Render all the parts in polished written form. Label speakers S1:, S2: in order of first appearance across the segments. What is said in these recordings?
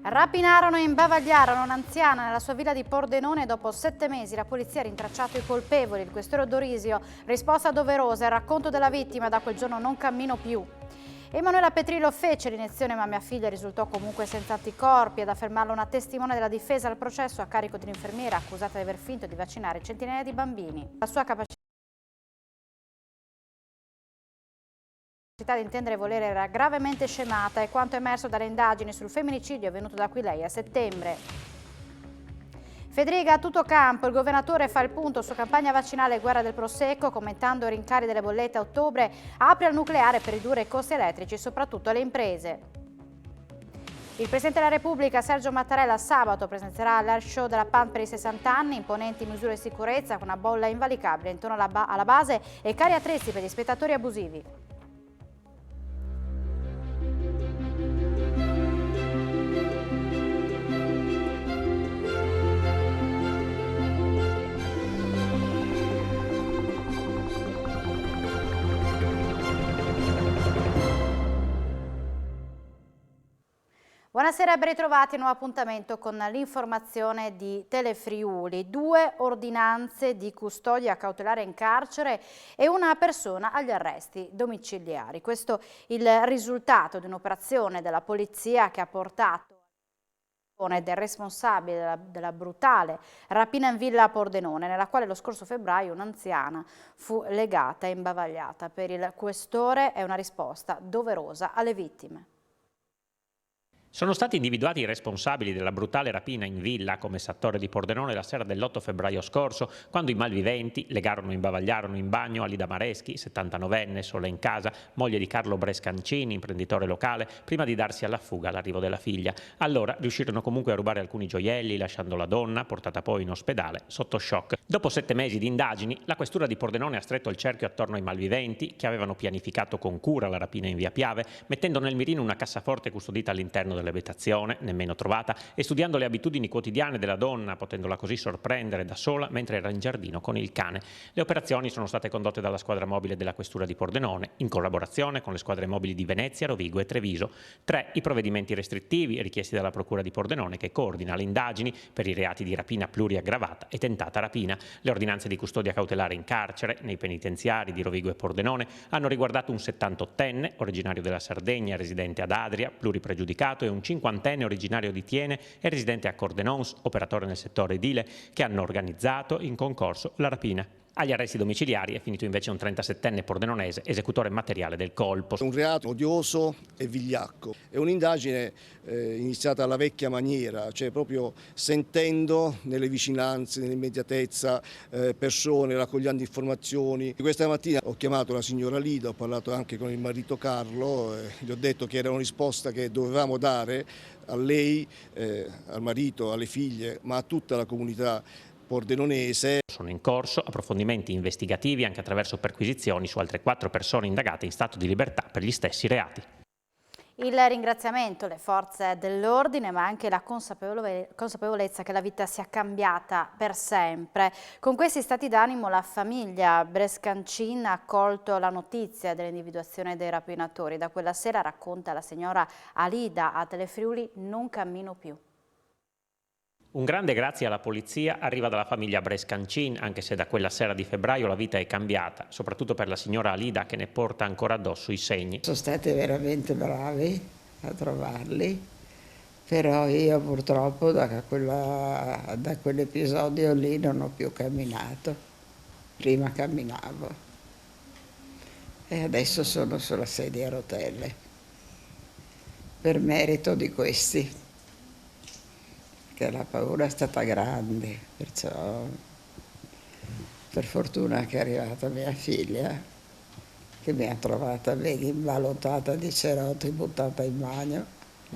S1: Rapinarono e imbavagliarono un'anziana nella sua villa di Pordenone. Dopo 7 mesi la polizia ha rintracciato i colpevoli. Il questore Dorisio, risposta doverosa, il racconto della vittima: da quel giorno non cammino più. Emanuela Petrillo fece l'iniezione ma mia figlia risultò comunque senza anticorpi. Ad affermarlo una testimone della difesa al processo a carico di un'infermiera accusata di aver finto di vaccinare centinaia di bambini. La sua capacità di intendere e volere era gravemente scemata, e quanto emerso dalle indagini sul femminicidio avvenuto da qui lei a settembre. Federica a tutto campo, il governatore fa il punto su campagna vaccinale e guerra del Prosecco, commentando i rincari delle bollette a ottobre, apre al nucleare per ridurre i costi elettrici, soprattutto alle imprese. Il Presidente della Repubblica Sergio Mattarella sabato presenterà all'Air Show della PAN per i 60 anni, imponenti misure di sicurezza con una bolla invalicabile intorno alla base e cari attrezzi per gli spettatori abusivi. Buonasera e ben ritrovati, nuovo appuntamento con l'informazione di Telefriuli. 2 ordinanze di custodia cautelare in carcere e una persona agli arresti domiciliari. Questo il risultato di un'operazione della polizia che ha portato del responsabile della brutale rapina in villa Pordenone, nella quale lo scorso febbraio un'anziana fu legata e imbavagliata. Per il questore è una risposta doverosa alle vittime.
S2: Sono stati individuati i responsabili della brutale rapina in villa come Sattore di Pordenone la sera dell'8 febbraio scorso, quando i malviventi legarono e imbavagliarono in bagno Alida Mareschi, 79enne, sola in casa, moglie di Carlo Brescancini, imprenditore locale, prima di darsi alla fuga all'arrivo della figlia. Allora riuscirono comunque a rubare alcuni gioielli, lasciando la donna, portata poi in ospedale, sotto shock. Dopo 7 mesi di indagini, la questura di Pordenone ha stretto il cerchio attorno ai malviventi, che avevano pianificato con cura la rapina in via Piave, mettendo nel mirino una cassaforte custodita all'interno dell'abitazione, nemmeno trovata, e studiando le abitudini quotidiane della donna, potendola così sorprendere da sola mentre era in giardino con il cane. Le operazioni sono state condotte dalla squadra mobile della questura di Pordenone, in collaborazione con le squadre mobili di Venezia, Rovigo e Treviso. 3 i provvedimenti restrittivi richiesti dalla procura di Pordenone, che coordina le indagini per i reati di rapina pluriaggravata e tentata rapina. Le ordinanze di custodia cautelare in carcere, nei penitenziari di Rovigo e Pordenone, hanno riguardato un 78enne, originario della Sardegna, residente ad Adria, pluripregiudicato, e un 50enne originario di Tiene e residente a Cordenons, operatore nel settore edile, che hanno organizzato in concorso la rapina. Agli arresti domiciliari è finito invece un 37enne pordenonese, esecutore materiale del colpo.
S3: È un reato odioso e vigliacco. È un'indagine iniziata alla vecchia maniera, cioè proprio sentendo nelle vicinanze, nell'immediatezza persone, raccogliendo informazioni. Questa mattina ho chiamato la signora Lida, ho parlato anche con il marito Carlo, gli ho detto che era una risposta che dovevamo dare a lei, al marito, alle figlie, ma a tutta la comunità pordenonese.
S2: Sono in corso approfondimenti investigativi anche attraverso perquisizioni su altre 4 persone indagate in stato di libertà per gli stessi reati.
S1: Il ringraziamento alle forze dell'ordine, ma anche la consapevolezza che la vita sia cambiata per sempre. Con questi stati d'animo la famiglia Brescancin ha accolto la notizia dell'individuazione dei rapinatori. Da quella sera, racconta la signora Alida a Telefriuli, non cammino più.
S2: Un grande grazie alla polizia arriva dalla famiglia Brescancin, anche se da quella sera di febbraio la vita è cambiata, soprattutto per la signora Alida, che ne porta ancora addosso i segni.
S4: Sono stati veramente bravi a trovarli, però io purtroppo da quell'episodio lì non ho più camminato. Prima camminavo e adesso sono sulla sedia a rotelle, per merito di questi. Che la paura è stata grande, perciò per fortuna che è arrivata mia figlia, che mi ha trovata imballottata di cerotti, buttata in bagno.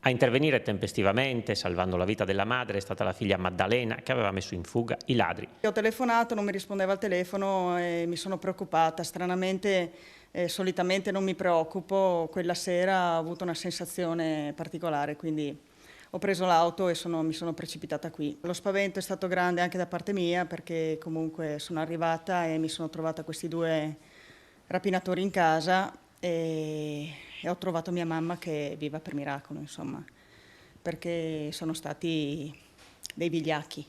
S2: A intervenire tempestivamente, salvando la vita della madre, è stata la figlia Maddalena, che aveva messo in fuga i ladri.
S5: Ho telefonato, non mi rispondeva al telefono e mi sono preoccupata. Stranamente, solitamente non mi preoccupo, quella sera ho avuto una sensazione particolare, quindi ho preso l'auto e mi sono precipitata qui. Lo spavento è stato grande anche da parte mia, perché comunque sono arrivata e mi sono trovata questi 2 rapinatori in casa e ho trovato mia mamma che è viva per miracolo, insomma. perché sono stati dei vigliacchi.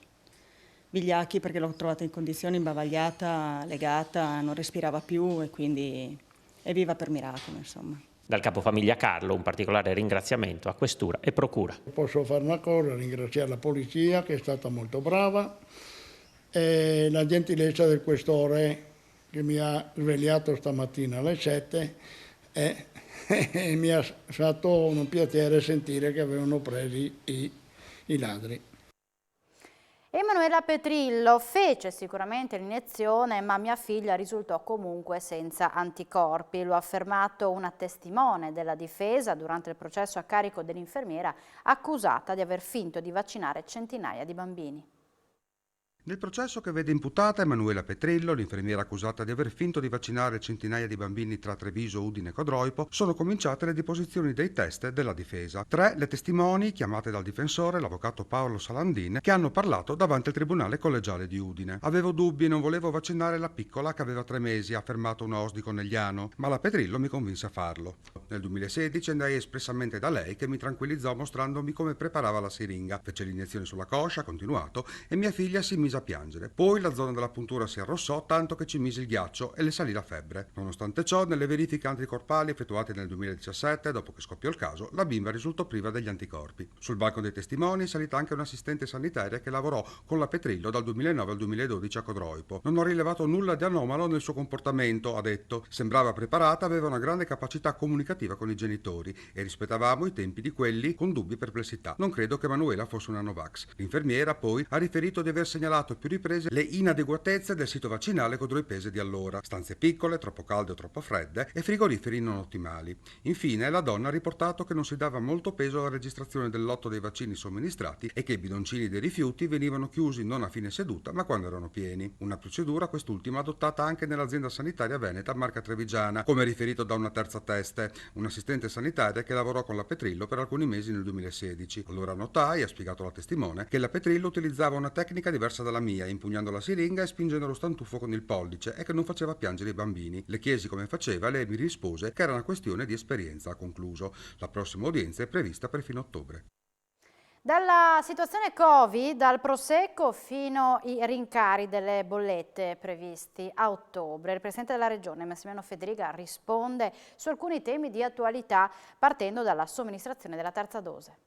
S5: Vigliacchi perché l'ho trovata in condizioni imbavagliata, legata, non respirava più e quindi evviva per miracolo, insomma.
S2: Dal capofamiglia Carlo un particolare ringraziamento a questura e procura.
S6: Posso fare una cosa, ringraziare la polizia che è stata molto brava e la gentilezza del questore che mi ha svegliato stamattina alle 7 e mi ha fatto un piacere sentire che avevano presi i ladri.
S1: Emanuela Petrillo fece sicuramente l'iniezione, ma mia figlia risultò comunque senza anticorpi. Lo ha affermato una testimone della difesa durante il processo a carico dell'infermiera accusata di aver finto di vaccinare centinaia di bambini.
S7: Nel processo che vede imputata Emanuela Petrillo, l'infermiera accusata di aver finto di vaccinare centinaia di bambini tra Treviso, Udine e Codroipo, sono cominciate le deposizioni dei test della difesa. 3 le testimoni chiamate dal difensore, l'avvocato Paolo Salandin, che hanno parlato davanti al Tribunale Collegiale di Udine. Avevo dubbi e non volevo vaccinare la piccola che aveva 3 mesi, ha affermato una OSS di Conegliano, ma la Petrillo mi convinse a farlo. Nel 2016 andai espressamente da lei che mi tranquillizzò mostrandomi come preparava la siringa. Fece l'iniezione sulla coscia, ha continuato, e mia figlia si mise a piangere. Poi la zona della puntura si arrossò tanto che ci mise il ghiaccio e le salì la febbre. Nonostante ciò, nelle verifiche anticorpali effettuate nel 2017, dopo che scoppiò il caso, la bimba risultò priva degli anticorpi. Sul banco dei testimoni è salita anche un'assistente sanitaria che lavorò con la Petrillo dal 2009 al 2012 a Codroipo. Non ho rilevato nulla di anomalo nel suo comportamento, ha detto. Sembrava preparata, aveva una grande capacità comunicativa con i genitori e rispettavamo i tempi di quelli con dubbi e perplessità. Non credo che Emanuela fosse una Novax. L'infermiera poi ha riferito di aver segnalato a più riprese le inadeguatezze del sito vaccinale Codroipese di allora, stanze piccole, troppo calde o troppo fredde e frigoriferi non ottimali. Infine la donna ha riportato che non si dava molto peso alla registrazione del lotto dei vaccini somministrati e che i bidoncini dei rifiuti venivano chiusi non a fine seduta ma quando erano pieni. Una procedura quest'ultima adottata anche nell'azienda sanitaria veneta Marca Trevigiana, come riferito da una terza teste, un'assistente sanitaria che lavorò con la Petrillo per alcuni mesi nel 2016. Allora notai, ha spiegato la testimone, che la Petrillo utilizzava una tecnica diversa dalla mia, impugnando la siringa e spingendo lo stantufo con il pollice e che non faceva piangere i bambini. Le chiesi come faceva e lei mi rispose che era una questione di esperienza, ha concluso. La prossima udienza è prevista per fine ottobre.
S1: Dalla situazione Covid, dal Prosecco fino ai rincari delle bollette previsti a ottobre. Il Presidente della Regione, Massimiliano Federica, risponde su alcuni temi di attualità partendo dalla somministrazione della terza dose.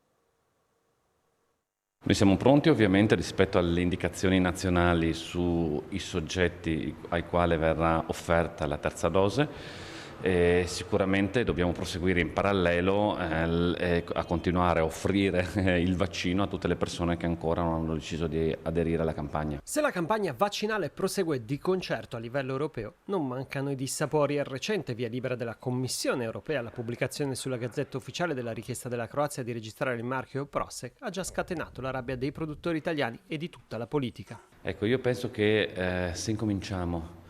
S8: Noi siamo pronti ovviamente rispetto alle indicazioni nazionali sui soggetti ai quali verrà offerta la terza dose. Sicuramente dobbiamo proseguire in parallelo a continuare a offrire il vaccino a tutte le persone che ancora non hanno deciso di aderire alla campagna.
S9: Se la campagna vaccinale prosegue di concerto a livello europeo, non mancano i dissapori. Al recente via libera della Commissione europea la pubblicazione sulla Gazzetta Ufficiale della richiesta della Croazia di registrare il marchio Prosek ha già scatenato la rabbia dei produttori italiani e di tutta la politica.
S8: Ecco, io penso che se incominciamo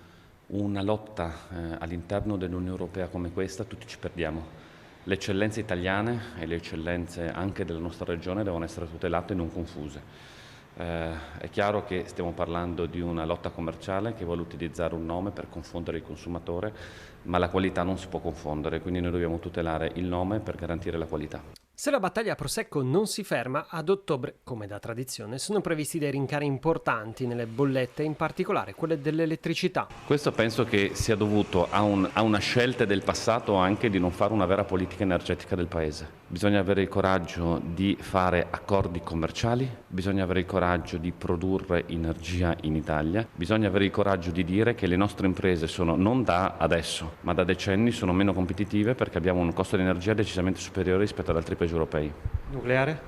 S8: una lotta all'interno dell'Unione Europea come questa, tutti ci perdiamo. Le eccellenze italiane e le eccellenze anche della nostra regione devono essere tutelate e non confuse. È chiaro che stiamo parlando di una lotta commerciale che vuole utilizzare un nome per confondere il consumatore, ma la qualità non si può confondere, quindi noi dobbiamo tutelare il nome per garantire la qualità.
S9: Se la battaglia Prosecco non si ferma, ad ottobre, come da tradizione, sono previsti dei rincari importanti nelle bollette, in particolare quelle dell'elettricità.
S8: Questo penso che sia dovuto a una scelta del passato anche di non fare una vera politica energetica del Paese. Bisogna avere il coraggio di fare accordi commerciali, bisogna avere il coraggio di produrre energia in Italia, bisogna avere il coraggio di dire che le nostre imprese sono non da adesso, ma da decenni sono meno competitive perché abbiamo un costo di energia decisamente superiore rispetto ad altri paesi europei.
S9: Nucleare?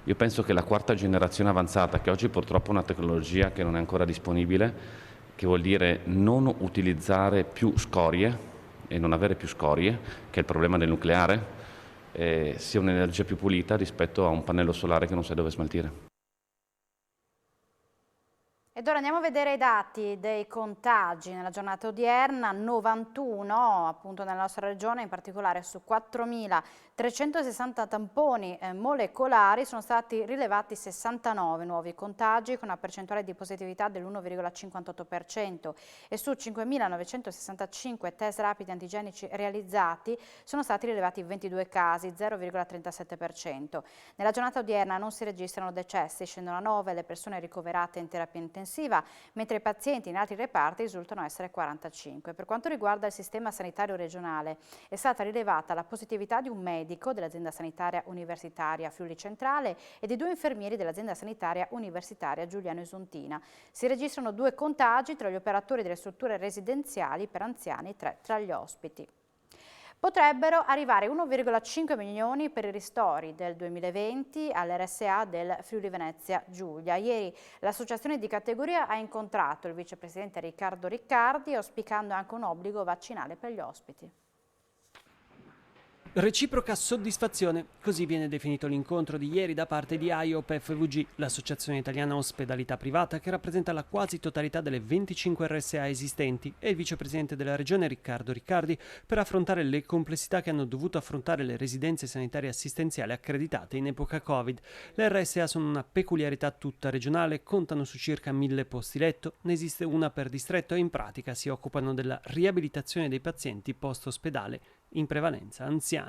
S8: Io penso che la quarta generazione avanzata, che oggi purtroppo è una tecnologia che non è ancora disponibile, che vuol dire non utilizzare più scorie e non avere più scorie, che è il problema del nucleare, sia un'energia più pulita rispetto a un pannello solare che non sai dove smaltire.
S1: Ed ora andiamo a vedere i dati dei contagi nella giornata odierna, 91 appunto nella nostra regione, in particolare su 4.300 360 tamponi molecolari, sono stati rilevati 69 nuovi contagi con una percentuale di positività dell'1,58% e su 5.965 test rapidi antigenici realizzati sono stati rilevati 22 casi, 0,37%. Nella giornata odierna non si registrano decessi, scendono a 9 le persone ricoverate in terapia intensiva, mentre i pazienti in altri reparti risultano essere 45. Per quanto riguarda il sistema sanitario regionale, è stata rilevata la positività di un medico dell'azienda sanitaria universitaria Friuli Centrale e di 2 infermieri dell'azienda sanitaria universitaria Giuliano Isontina. Si registrano 2 contagi tra gli operatori delle strutture residenziali per anziani, 3 tra gli ospiti. Potrebbero arrivare 1,5 milioni per i ristori del 2020 all'RSA del Friuli Venezia Giulia. Ieri l'associazione di categoria ha incontrato il vicepresidente Riccardo Riccardi, auspicando anche un obbligo vaccinale per gli ospiti.
S9: Reciproca soddisfazione, così viene definito l'incontro di ieri da parte di IOP FVG, l'associazione italiana ospedalità privata che rappresenta la quasi totalità delle 25 RSA esistenti, e il vicepresidente della regione Riccardo Riccardi per affrontare le complessità che hanno dovuto affrontare le residenze sanitarie assistenziali accreditate in epoca Covid. Le RSA sono una peculiarità tutta regionale, contano su circa 1000 posti letto, ne esiste una per distretto e in pratica si occupano della riabilitazione dei pazienti post-ospedale, in prevalenza anziani.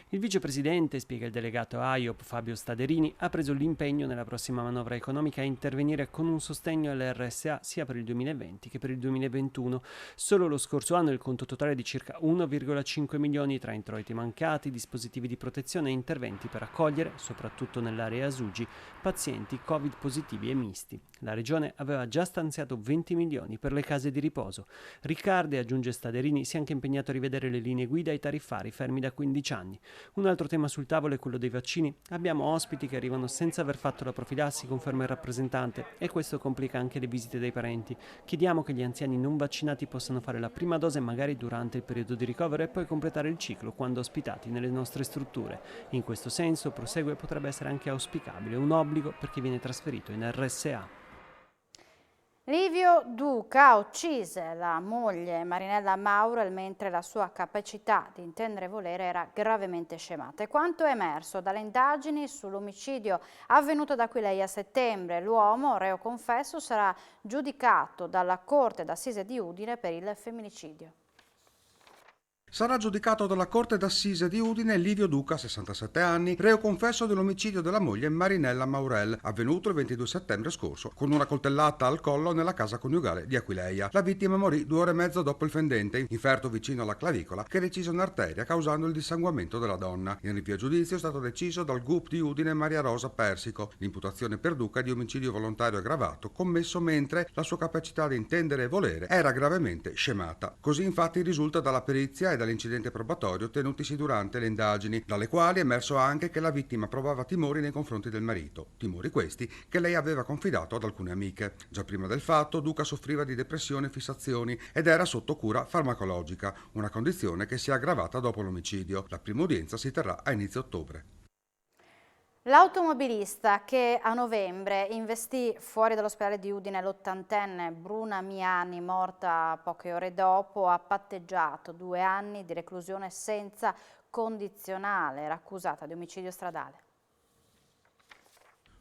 S9: Il vicepresidente, spiega il delegato AIOP Fabio Staderini, ha preso l'impegno nella prossima manovra economica a intervenire con un sostegno alle RSA sia per il 2020 che per il 2021. Solo lo scorso anno il conto totale di circa 1,5 milioni tra introiti mancati, dispositivi di protezione e interventi per accogliere, soprattutto nell'area Asugi, pazienti Covid positivi e misti. La regione aveva già stanziato 20 milioni per le case di riposo. Riccardi, aggiunge Staderini, si è anche impegnato a rivedere le linee guida ai tariffari fermi da 15 anni. Un altro tema sul tavolo è quello dei vaccini. Abbiamo ospiti che arrivano senza aver fatto la profilassi, conferma il rappresentante, e questo complica anche le visite dei parenti. Chiediamo che gli anziani non vaccinati possano fare la prima dose magari durante il periodo di ricovero e poi completare il ciclo quando ospitati nelle nostre strutture. In questo senso, prosegue, potrebbe essere anche auspicabile un obbligo per chi viene trasferito in RSA.
S1: Livio Duca uccise la moglie Marinella Maurel mentre la sua capacità di intendere e volere era gravemente scemata. E quanto è emerso dalle indagini sull'omicidio avvenuto da Aquileia a settembre, l'uomo, reo confesso, sarà giudicato dalla Corte d'Assise di Udine per il femminicidio.
S7: Sarà giudicato dalla Corte d'Assise di Udine Livio Duca, 67 anni, reo confesso dell'omicidio della moglie Marinella Maurel, avvenuto il 22 settembre scorso, con una coltellata al collo nella casa coniugale di Aquileia. La vittima morì 2 ore e mezzo dopo il fendente, inferto vicino alla clavicola, che recise un'arteria causando il dissanguamento della donna. In rinvio a giudizio è stato deciso dal GUP di Udine Maria Rosa Persico. L'imputazione per Duca è di omicidio volontario aggravato, commesso mentre la sua capacità di intendere e volere era gravemente scemata. Così infatti risulta dalla perizia e dall'incidente probatorio tenutisi durante le indagini, dalle quali è emerso anche che la vittima provava timori nei confronti del marito, timori questi che lei aveva confidato ad alcune amiche. Già prima del fatto Duca soffriva di depressione e fissazioni ed era sotto cura farmacologica, una condizione che si è aggravata dopo l'omicidio. La prima udienza si terrà a inizio ottobre.
S1: L'automobilista che a novembre investì fuori dall'ospedale di Udine l'80enne Bruna Miani, morta poche ore dopo, ha patteggiato 2 anni di reclusione senza condizionale, era accusata di omicidio stradale.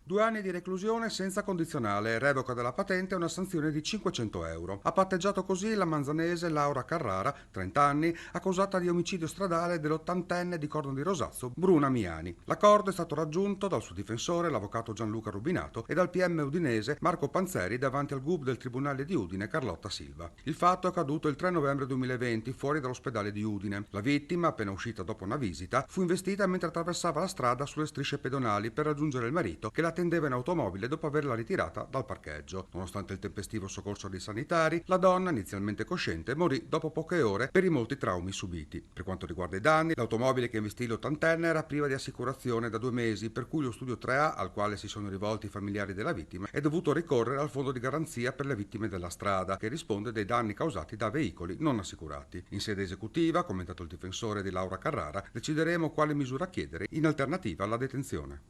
S7: 2 anni di reclusione senza condizionale, revoca della patente e una sanzione di 500 euro. Ha patteggiato così la manzanese Laura Carrara, 30 anni, accusata di omicidio stradale dell'80enne di Corno di Rosazzo, Bruna Miani. L'accordo è stato raggiunto dal suo difensore, l'avvocato Gianluca Rubinato, e dal PM udinese Marco Panzeri davanti al GUP del Tribunale di Udine Carlotta Silva. Il fatto è accaduto il 3 novembre 2020 fuori dall'ospedale di Udine. La vittima, appena uscita dopo una visita, fu investita mentre attraversava la strada sulle strisce pedonali per raggiungere il marito, che la attendeva in automobile dopo averla ritirata dal parcheggio. Nonostante il tempestivo soccorso dei sanitari, la donna, inizialmente cosciente, morì dopo poche ore per i molti traumi subiti. Per quanto riguarda i danni, l'automobile che investì l'80enne era priva di assicurazione da 2 mesi, per cui lo studio 3A, al quale si sono rivolti i familiari della vittima, è dovuto ricorrere al fondo di garanzia per le vittime della strada, che risponde dei danni causati da veicoli non assicurati. In sede esecutiva, ha commentato il difensore di Laura Carrara, decideremo quale misura chiedere in alternativa alla detenzione.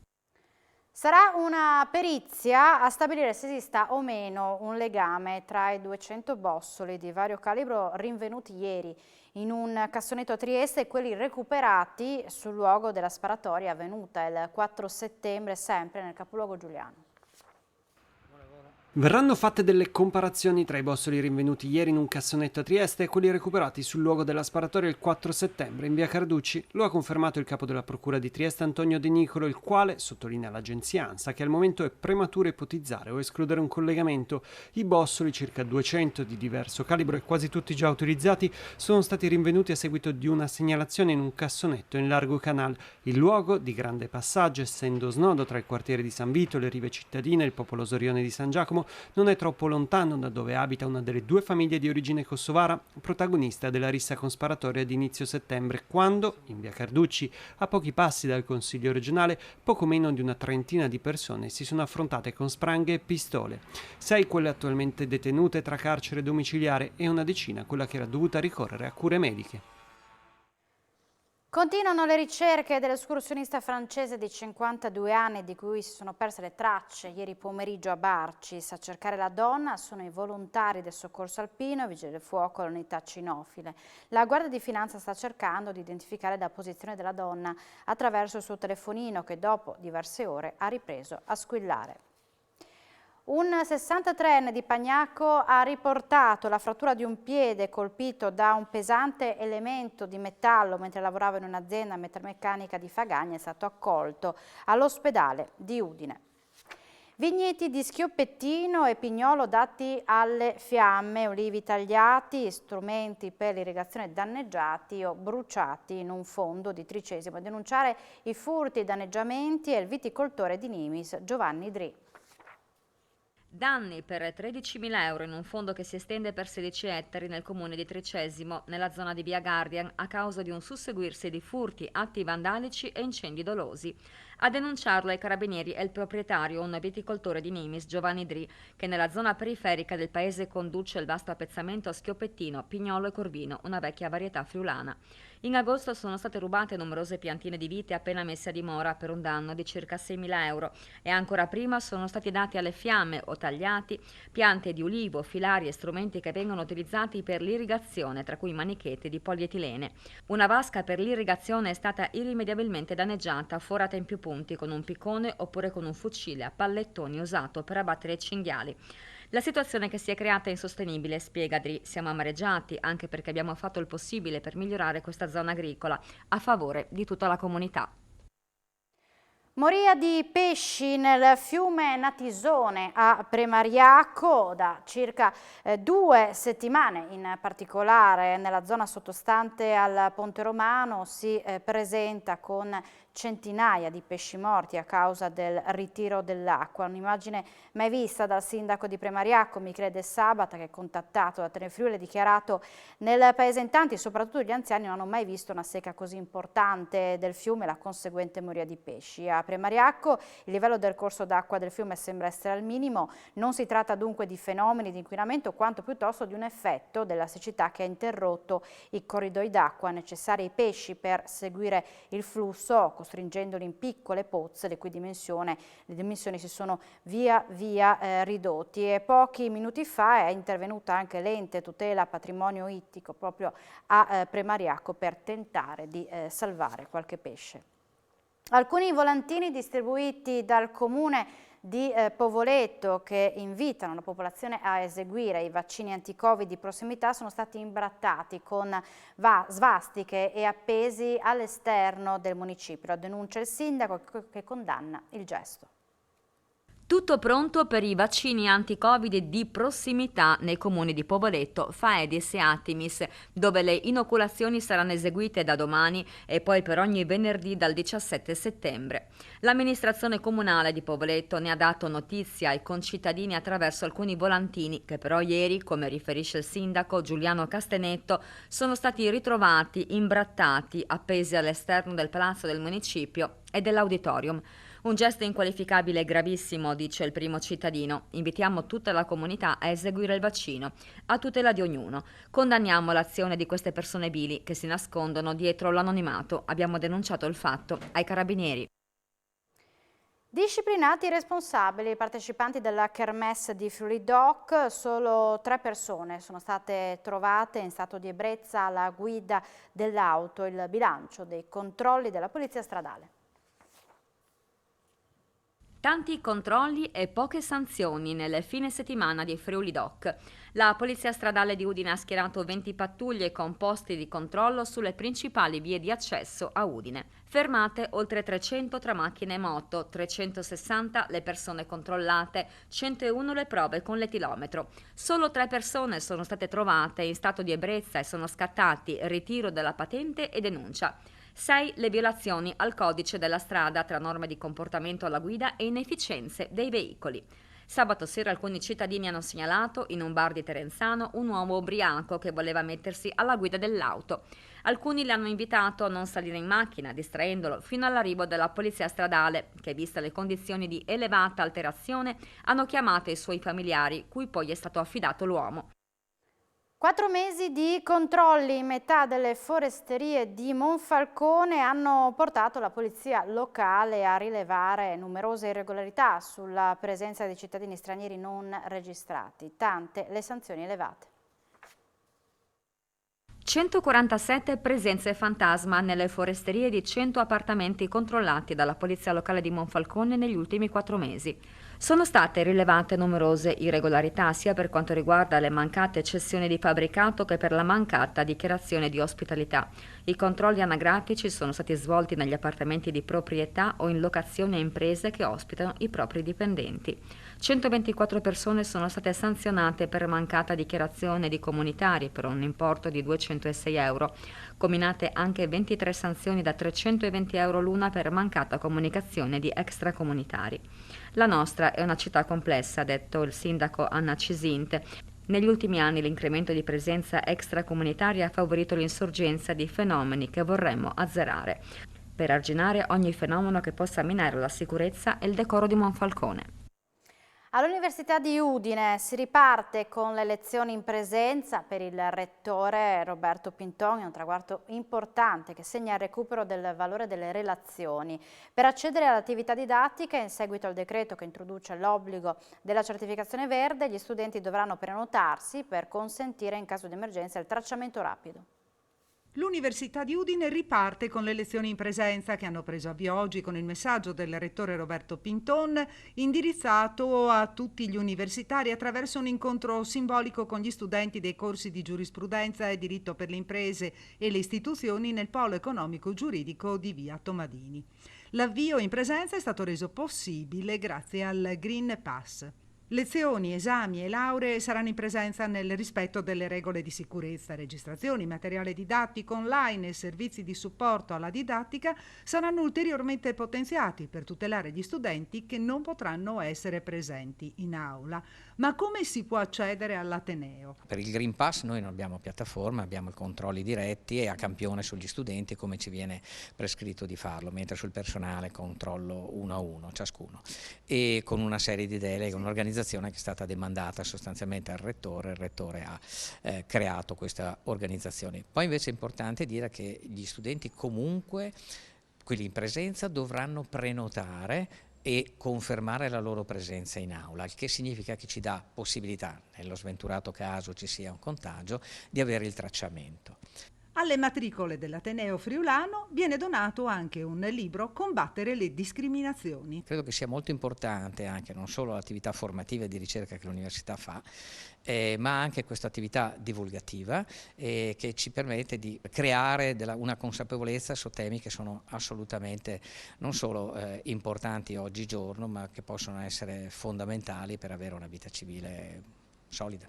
S1: Sarà una perizia a stabilire se esista o meno un legame tra i 200 bossoli di vario calibro rinvenuti ieri in un cassonetto a Trieste e quelli recuperati sul luogo della sparatoria avvenuta il 4 settembre, sempre nel capoluogo giuliano.
S9: Verranno fatte delle comparazioni tra i bossoli rinvenuti ieri in un cassonetto a Trieste e quelli recuperati sul luogo della sparatoria il 4 settembre in via Carducci. Lo ha confermato il capo della procura di Trieste Antonio De Nicolo, il quale sottolinea all'agenzia ANSA che al momento è prematuro ipotizzare o escludere un collegamento. I bossoli, circa 200 di diverso calibro e quasi tutti già utilizzati, sono stati rinvenuti a seguito di una segnalazione in un cassonetto in largo Canal. Il luogo, di grande passaggio, essendo snodo tra il quartiere di San Vito, le rive cittadine e il popoloso rione di San Giacomo, non è troppo lontano da dove abita una delle due famiglie di origine kosovara, protagonista della rissa con sparatoria di inizio settembre, quando, in via Carducci, a pochi passi dal Consiglio regionale, poco meno di una trentina di persone si sono affrontate con spranghe e pistole. 6 quelle attualmente detenute tra carcere domiciliare e una decina quella che era dovuta ricorrere a cure mediche.
S1: Continuano le ricerche dell'escursionista francese di 52 anni di cui si sono perse le tracce ieri pomeriggio a Barcis. A cercare la donna sono i volontari del soccorso alpino, i vigili del fuoco e l'unità cinofile. La Guardia di Finanza sta cercando di identificare la posizione della donna attraverso il suo telefonino che dopo diverse ore ha ripreso a squillare. Un 63enne di Pagnacco ha riportato la frattura di un piede colpito da un pesante elemento di metallo mentre lavorava in un'azienda metalmeccanica di Fagagna. È stato accolto all'ospedale di Udine. Vigneti di schioppettino e pignolo dati alle fiamme, olivi tagliati, strumenti per l'irrigazione danneggiati o bruciati in un fondo di Tricesimo. A denunciare i furti e i danneggiamenti è il viticoltore di Nimis, Giovanni Dri.
S10: Danni per 13.000 euro in un fondo che si estende per 16 ettari nel comune di Tricesimo, nella zona di Via Guardian, a causa di un susseguirsi di furti, atti vandalici e incendi dolosi. A denunciarlo ai carabinieri è il proprietario, un viticoltore di Nimis, Giovanni Dri, che nella zona periferica del paese conduce il vasto appezzamento a schioppettino, pignolo e corvino, una vecchia varietà friulana. In agosto sono state rubate numerose piantine di vite appena messe a dimora per un danno di circa 6.000 euro e ancora prima sono stati dati alle fiamme o tagliati piante di ulivo, filari e strumenti che vengono utilizzati per l'irrigazione, tra cui manichette di polietilene. Una vasca per l'irrigazione è stata irrimediabilmente danneggiata, forata in più punti con un piccone oppure con un fucile a pallettoni usato per abbattere i cinghiali. La situazione che si è creata è insostenibile, spiega Dri. Siamo amareggiati anche perché abbiamo fatto il possibile per migliorare questa zona agricola a favore di tutta la comunità.
S1: Moria di pesci nel fiume Natisone a Premariaco da circa 2 settimane, in particolare nella zona sottostante al Ponte Romano si presenta con centinaia di pesci morti a causa del ritiro dell'acqua. Un'immagine mai vista dal sindaco di Premariaco, Michele De Sabata, che contattato da Telefriuli ha dichiarato: nel paese in tanti, soprattutto gli anziani, non hanno mai visto una secca così importante del fiume e la conseguente moria di pesci. A Premariaco il livello del corso d'acqua del fiume sembra essere al minimo, non si tratta dunque di fenomeni di inquinamento quanto piuttosto di un effetto della siccità che ha interrotto i corridoi d'acqua necessari ai pesci per seguire il flusso, costringendoli in piccole pozze le cui dimensioni si sono via via ridotti. E pochi minuti fa è intervenuta anche l'ente tutela patrimonio ittico proprio a Premariaco per tentare di salvare qualche pesce. Alcuni volantini distribuiti dal comune di Povoletto che invitano la popolazione a eseguire i vaccini anti-Covid di prossimità sono stati imbrattati con svastiche e appesi all'esterno del municipio. Lo denuncia il sindaco che condanna il gesto.
S10: Tutto pronto per i vaccini anti-Covid di prossimità nei comuni di Povoletto, Faedis e Attimis, dove le inoculazioni saranno eseguite da domani e poi per ogni venerdì dal 17 settembre. L'amministrazione comunale di Povoletto ne ha dato notizia ai concittadini attraverso alcuni volantini che però ieri, come riferisce il sindaco Giuliano Castenetto, sono stati ritrovati imbrattati, appesi all'esterno del palazzo del municipio e dell'auditorium. Un gesto inqualificabile e gravissimo, dice il primo cittadino. Invitiamo tutta la comunità a eseguire il vaccino, a tutela di ognuno. Condanniamo l'azione di queste persone vili che si nascondono dietro l'anonimato. Abbiamo denunciato il fatto ai carabinieri.
S1: Disciplinati i responsabili, i partecipanti della Kermesse di Friuli Doc, solo 3 persone sono state trovate in stato di ebbrezza alla guida dell'auto, il bilancio dei controlli della polizia stradale.
S10: Tanti controlli e poche sanzioni nel fine settimana di Friuli Doc. La Polizia Stradale di Udine ha schierato 20 pattuglie con posti di controllo sulle principali vie di accesso a Udine. Fermate oltre 300 tra macchine e moto, 360 le persone controllate, 101 le prove con l'etilometro. Solo 3 persone sono state trovate in stato di ebbrezza e sono scattati ritiro della patente e denuncia. 6 le violazioni al codice della strada tra norme di comportamento alla guida e inefficienze dei veicoli. Sabato sera alcuni cittadini hanno segnalato in un bar di Terenzano un uomo ubriaco che voleva mettersi alla guida dell'auto. Alcuni le hanno invitato a non salire in macchina, distraendolo fino all'arrivo della polizia stradale, che, viste le condizioni di elevata alterazione, hanno chiamato i suoi familiari, cui poi è stato affidato l'uomo.
S1: 4 mesi di controlli in metà delle foresterie di Monfalcone hanno portato la polizia locale a rilevare numerose irregolarità sulla presenza di cittadini stranieri non registrati, tante le sanzioni elevate.
S10: 147 presenze fantasma nelle foresterie di 100 appartamenti controllati dalla polizia locale di Monfalcone negli ultimi 4 mesi. Sono state rilevate numerose irregolarità sia per quanto riguarda le mancate cessioni di fabbricato che per la mancata dichiarazione di ospitalità. I controlli anagrafici sono stati svolti negli appartamenti di proprietà o in locazione a imprese che ospitano i propri dipendenti. 124 persone sono state sanzionate per mancata dichiarazione di comunitari per un importo di 206 euro. Combinate anche 23 sanzioni da 320 euro l'una per mancata comunicazione di extracomunitari. La nostra è una città complessa, ha detto il sindaco Anna Cisinte. Negli ultimi anni l'incremento di presenza extracomunitaria ha favorito l'insorgenza di fenomeni che vorremmo azzerare, per arginare ogni fenomeno che possa minare la sicurezza e il decoro di Monfalcone.
S1: All'Università di Udine si riparte con le lezioni in presenza per il rettore Roberto Pinton, è un traguardo importante che segna il recupero del valore delle relazioni. Per accedere all'attività didattica, in seguito al decreto che introduce l'obbligo della certificazione verde, gli studenti dovranno prenotarsi per consentire in caso di emergenza il tracciamento rapido.
S11: L'Università di Udine riparte con le lezioni in presenza che hanno preso avvio oggi con il messaggio del rettore Roberto Pinton indirizzato a tutti gli universitari attraverso un incontro simbolico con gli studenti dei corsi di giurisprudenza e diritto per le imprese e le istituzioni nel polo economico giuridico di via Tomadini. L'avvio in presenza è stato reso possibile grazie al Green Pass. Lezioni, esami e lauree saranno in presenza nel rispetto delle regole di sicurezza, registrazioni, materiale didattico online e servizi di supporto alla didattica saranno ulteriormente potenziati per tutelare gli studenti che non potranno essere presenti in aula. Ma come si può accedere all'Ateneo?
S12: Per il Green Pass noi non abbiamo piattaforma, abbiamo i controlli diretti e a campione sugli studenti come ci viene prescritto di farlo, mentre sul personale controllo 1 a 1 ciascuno e con una serie di deleghe, un'organizzazione che è stata demandata sostanzialmente al rettore, il rettore ha creato questa organizzazione. Poi invece è importante dire che gli studenti comunque, quelli in presenza, dovranno prenotare e confermare la loro presenza in aula, il che significa che ci dà possibilità, nello sventurato caso ci sia un contagio, di avere il tracciamento.
S11: Alle matricole dell'Ateneo Friulano viene donato anche un libro Combattere le discriminazioni.
S12: Credo che sia molto importante anche non solo l'attività formativa e di ricerca che l'università fa, ma anche questa attività divulgativa che ci permette di creare una consapevolezza su temi che sono assolutamente non solo importanti oggigiorno, ma che possono essere fondamentali per avere una vita civile solida.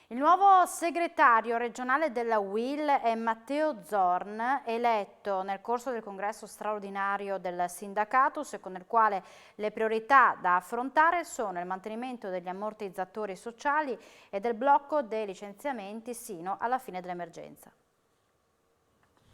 S1: Il nuovo segretario regionale della UIL è Matteo Zorn, eletto nel corso del congresso straordinario del sindacato, secondo il quale le priorità da affrontare sono il mantenimento degli ammortizzatori sociali e del blocco dei licenziamenti sino alla fine dell'emergenza.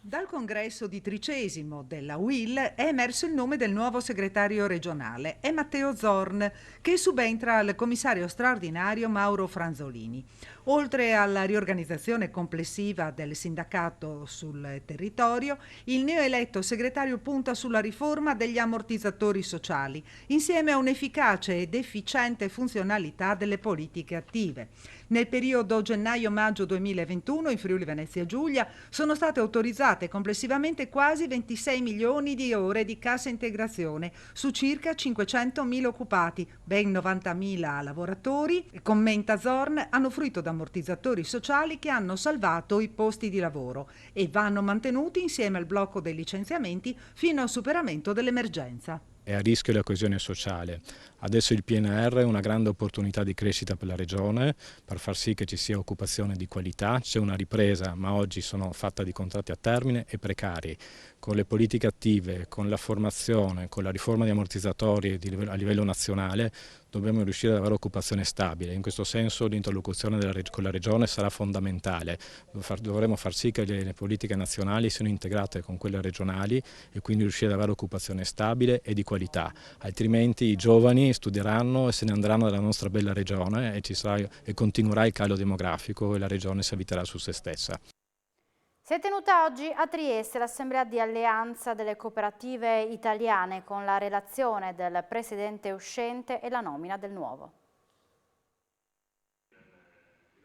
S11: Dal congresso di 30° della UIL è emerso il nome del nuovo segretario regionale, è Matteo Zorn, che subentra al commissario straordinario Mauro Franzolini. Oltre alla riorganizzazione complessiva del sindacato sul territorio, il neoeletto segretario punta sulla riforma degli ammortizzatori sociali, insieme a un'efficace ed efficiente funzionalità delle politiche attive. Nel periodo gennaio-maggio 2021 in Friuli Venezia Giulia sono state autorizzate complessivamente quasi 26 milioni di ore di cassa integrazione su circa 500.000 occupati, ben 90.000 lavoratori, commenta Zorn, hanno fruito da ammortizzatori sociali che hanno salvato i posti di lavoro e vanno mantenuti insieme al blocco dei licenziamenti fino al superamento dell'emergenza.
S13: È a rischio la coesione sociale. Adesso il PNR è una grande opportunità di crescita per la Regione, per far sì che ci sia occupazione di qualità. C'è una ripresa, ma oggi sono fatta di contratti a termine e precari. Con le politiche attive, con la formazione, con la riforma di ammortizzatori a livello nazionale, dobbiamo riuscire ad avere occupazione stabile. In questo senso l'interlocuzione con la Regione sarà fondamentale. Dovremo far sì che le politiche nazionali siano integrate con quelle regionali e quindi riuscire ad avere occupazione stabile e di qualità. Altrimenti i giovani studieranno e se ne andranno dalla nostra bella Regione e continuerà il calo demografico e la Regione si avviterà su se stessa.
S1: Si è tenuta oggi a Trieste l'assemblea di Alleanza delle Cooperative Italiane con la relazione del presidente uscente e la nomina del nuovo.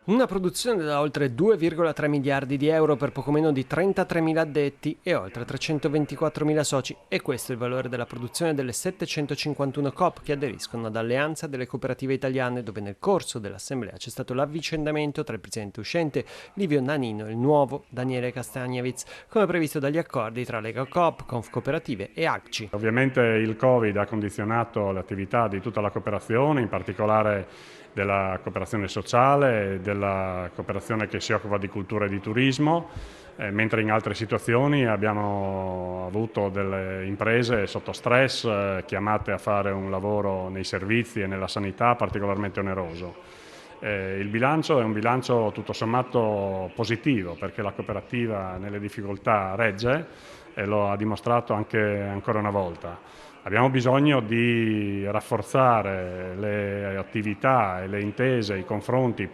S9: Una produzione da oltre 2,3 miliardi di euro per poco meno di 33.000 addetti e oltre 324.000 soci. E questo è il valore della produzione delle 751 Coop che aderiscono ad Alleanza delle Cooperative Italiane, dove nel corso dell'assemblea c'è stato l'avvicendamento tra il presidente uscente Livio Nannino e il nuovo Daniele Castagnevitz, come previsto dagli accordi tra Lega Coop, Confcooperative e ACCI.
S14: Ovviamente il Covid ha condizionato l'attività di tutta la cooperazione, in particolare della cooperazione sociale, della cooperazione che si occupa di cultura e di turismo, mentre in altre situazioni abbiamo avuto delle imprese sotto stress chiamate a fare un lavoro nei servizi e nella sanità particolarmente oneroso. Il bilancio è un bilancio tutto sommato positivo perché la cooperativa nelle difficoltà regge e lo ha dimostrato anche ancora una volta. Abbiamo bisogno di rafforzare le attività e le intese, i confronti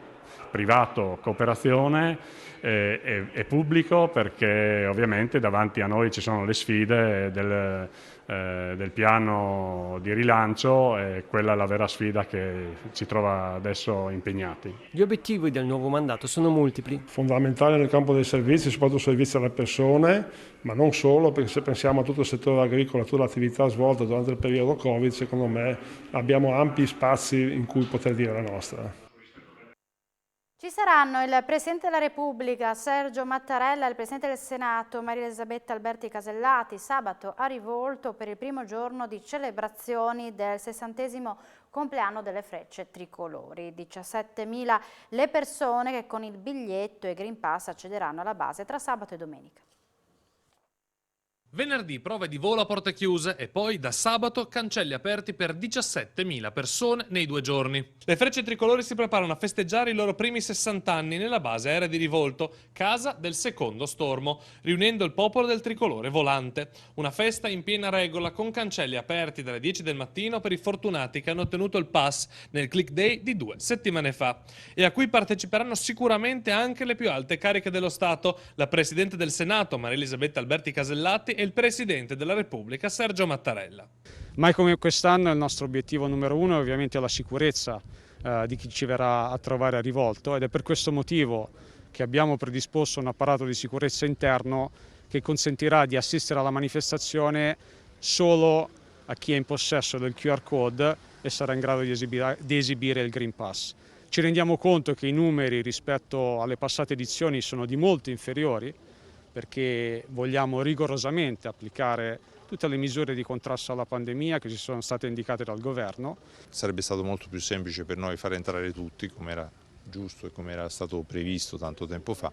S14: privato-cooperazione e pubblico, perché ovviamente davanti a noi ci sono le sfide del piano di rilancio e quella è la vera sfida che ci trova adesso impegnati.
S9: Gli obiettivi del nuovo mandato sono multipli.
S15: Fondamentale nel campo dei servizi, soprattutto servizi alle persone, ma non solo, perché se pensiamo a tutto il settore agricolo, a tutta l'attività svolta durante il periodo Covid, secondo me abbiamo ampi spazi in cui poter dire la nostra.
S1: Ci saranno il Presidente della Repubblica Sergio Mattarella e il Presidente del Senato Maria Elisabetta Alberti Casellati sabato a Rivolto per il primo giorno di celebrazioni del 60° compleanno delle Frecce Tricolori. 17.000 le persone che con il biglietto e Green Pass accederanno alla base tra sabato e domenica.
S16: Venerdì prove di volo a porte chiuse e poi da sabato cancelli aperti per 17.000 persone nei 2 giorni. Le Frecce Tricolori si preparano a festeggiare i loro primi 60 anni nella base aerea di Rivolto, casa del secondo stormo, riunendo il popolo del tricolore volante. Una festa in piena regola con cancelli aperti dalle 10 del mattino per i fortunati che hanno ottenuto il pass nel Click Day di 2 settimane fa e a cui parteciperanno sicuramente anche le più alte cariche dello Stato, la Presidente del Senato Maria Elisabetta Alberti Casellati e il Presidente della Repubblica Sergio Mattarella.
S17: Mai come quest'anno il nostro obiettivo numero uno è ovviamente la sicurezza di chi ci verrà a trovare a Rivolto ed è per questo motivo che abbiamo predisposto un apparato di sicurezza interno che consentirà di assistere alla manifestazione solo a chi è in possesso del QR code e sarà in grado di esibire il Green Pass. Ci rendiamo conto che i numeri rispetto alle passate edizioni sono di molto inferiori, perché vogliamo rigorosamente applicare tutte le misure di contrasto alla pandemia che ci sono state indicate dal governo.
S18: Sarebbe stato molto più semplice per noi far entrare tutti, come era giusto e come era stato previsto tanto tempo fa,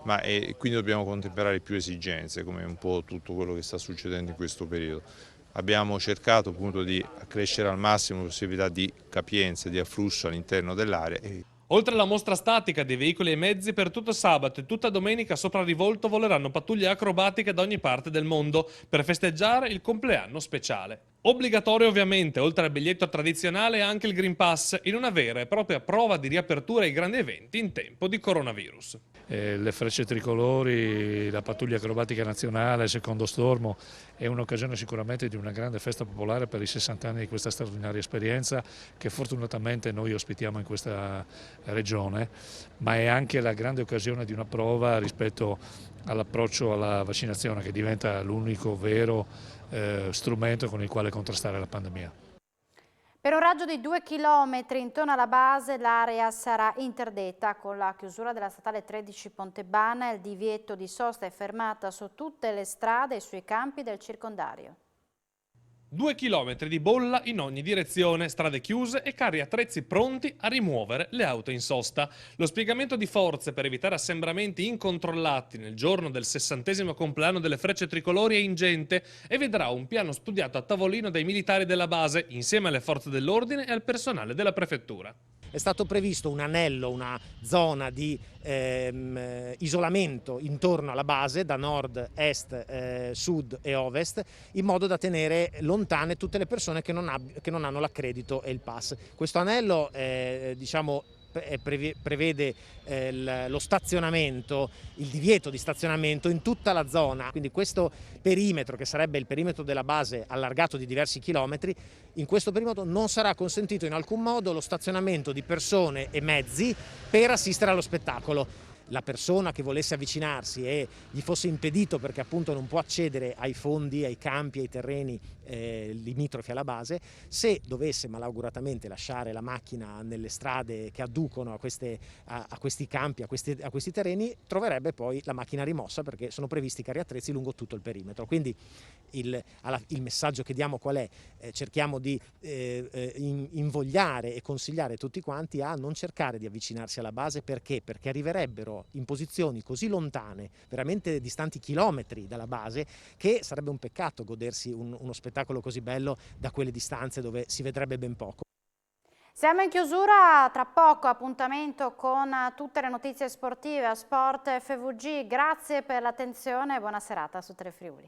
S18: ma quindi dobbiamo contemperare più esigenze, come un po' tutto quello che sta succedendo in questo periodo. Abbiamo cercato appunto di accrescere al massimo la possibilità di capienza, di afflusso all'interno dell'area.
S16: Oltre alla mostra statica dei veicoli e mezzi, per tutto sabato e tutta domenica sopra Rivolto voleranno pattuglie acrobatiche da ogni parte del mondo per festeggiare il compleanno speciale. Obbligatorio ovviamente, oltre al biglietto tradizionale, anche il Green Pass, in una vera e propria prova di riapertura ai grandi eventi in tempo di coronavirus.
S19: Le Frecce Tricolori, la pattuglia acrobatica nazionale, il secondo stormo è un'occasione sicuramente di una grande festa popolare per i 60 anni di questa straordinaria esperienza che fortunatamente noi ospitiamo in questa regione, ma è anche la grande occasione di una prova rispetto all'approccio alla vaccinazione, che diventa l'unico vero strumento con il quale contrastare la pandemia.
S1: Per un raggio di 2 chilometri intorno alla base l'area sarà interdetta con la chiusura della statale 13 Pontebana e il divieto di sosta e fermata su tutte le strade e sui campi del circondario.
S16: 2 chilometri di bolla in ogni direzione, strade chiuse e carri attrezzi pronti a rimuovere le auto in sosta. Lo spiegamento di forze per evitare assembramenti incontrollati nel giorno del 60° compleanno delle Frecce Tricolori è ingente e vedrà un piano studiato a tavolino dai militari della base insieme alle forze dell'ordine e al personale della prefettura.
S20: È stato previsto un anello, una zona di isolamento intorno alla base da nord, est, sud e ovest, in modo da tenere lontane tutte le persone che non hanno l'accredito e il pass. Questo anello prevede lo stazionamento, il divieto di stazionamento in tutta la zona, quindi questo perimetro, che sarebbe il perimetro della base allargato di diversi chilometri, in questo perimetro non sarà consentito in alcun modo lo stazionamento di persone e mezzi per assistere allo spettacolo. La persona che volesse avvicinarsi e gli fosse impedito perché appunto non può accedere ai fondi, ai campi, ai terreni limitrofi alla base, se dovesse malauguratamente lasciare la macchina nelle strade che adducono a questi campi, a questi terreni, troverebbe poi la macchina rimossa, perché sono previsti carri attrezzi lungo tutto il perimetro. Quindi il messaggio che diamo qual è? Cerchiamo di invogliare e consigliare tutti quanti a non cercare di avvicinarsi alla base. Perché? Perché arriverebbero in posizioni così lontane, veramente distanti chilometri dalla base, che sarebbe un peccato godersi uno spettacolo così bello da quelle distanze dove si vedrebbe ben poco.
S1: Siamo in chiusura, tra poco appuntamento con tutte le notizie sportive a Sport FVG. Grazie per l'attenzione e buona serata su Telefriuli.